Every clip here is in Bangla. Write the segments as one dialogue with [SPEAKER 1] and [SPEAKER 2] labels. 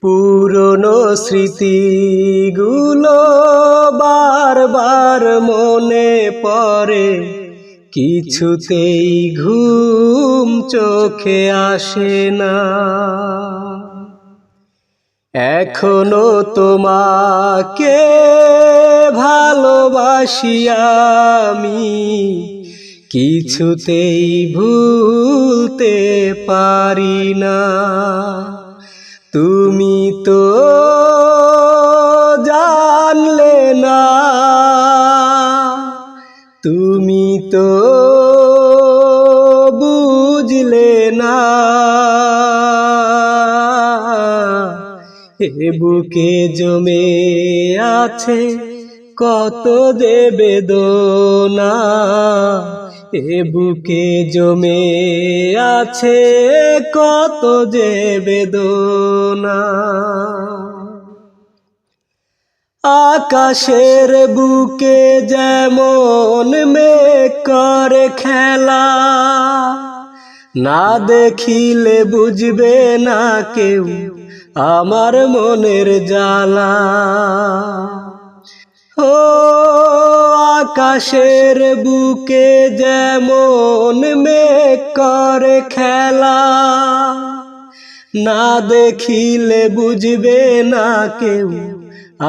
[SPEAKER 1] পুরনো স্মৃতিগুলো বারবার মনে পড়ে, কিছুতেই ঘুম চোখে আসে না। এখনো তোমাকে ভালোবাসি আমি, কিছুতেই ভুলতে পারি না। তুমি তো জানলে না, তুমি তো বুঝলে না, এ বুকে জমে আছে কত যে বেদনা, এ বুকে জমে আছে কত যে বেদনা। আকাশের বুকে যেমন মেঘ করে খেলা, না দেখিলে বুঝবে না কেউ আমার মনের জ্বালা। ও আকাশের বুকে যেমন মেঘ করে খেলা, না দেখিলে বুঝবে না কেউ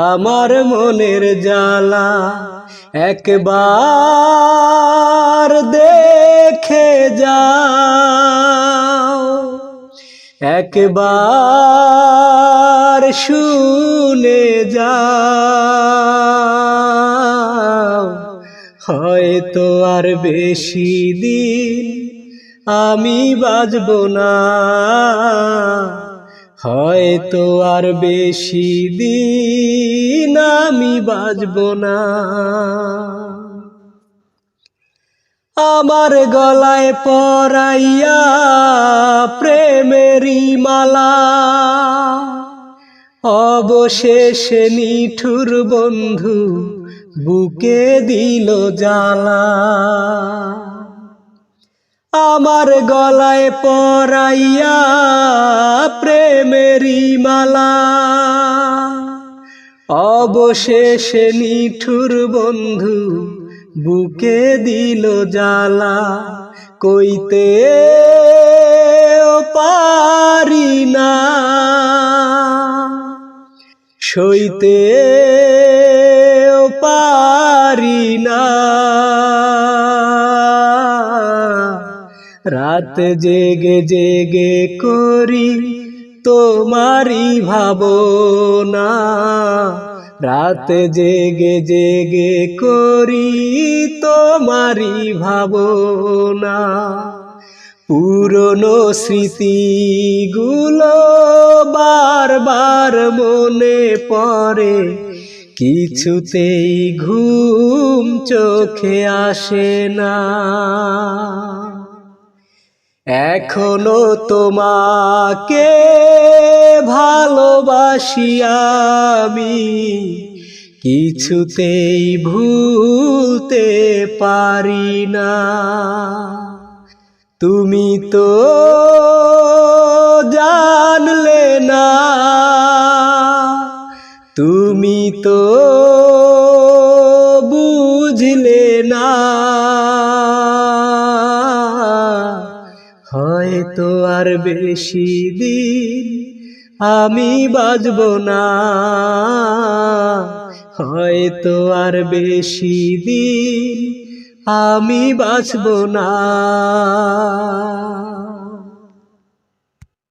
[SPEAKER 1] আমার মনের জ্বালা। একবার দেখে যাও, একবার শুনে যাও, হয়তো আর বেশি দিন আমি বাঁচব না, হয়তো আর বেশি দিন আমি বাঁচব না। আমার গলায় পরাইয়া প্রেমেরই মালা, অবশেষে নিঠুর বন্ধু বুকে দিল জ্বালা। আমার গলায় পরাইয়া প্রেমেরই মালা, অবশেষে নিঠুর বন্ধু বুকে দিল জ্বালা। কইতে পারি না, সইতে পারি না, রাত জেগে জেগে করি তোমারই ভাবনা, রাত জেগে জেগে করি তোমারই ভাবনা। পুরনো স্মৃতিগুলো বারবার মনে পড়ে, কিছুতেই ঘুম চোখে আসে না। এখনো তোমাকে ভালোবাসি আমি, কিছুতেই ভুলতে পারি না। তুমি তো জানলে না, তুমি তো বুঝলে না, হয়তো আর বেশি দিন আমি বাঁচব না, হয়তো আর বেশি দিন আমি বাঁচব না।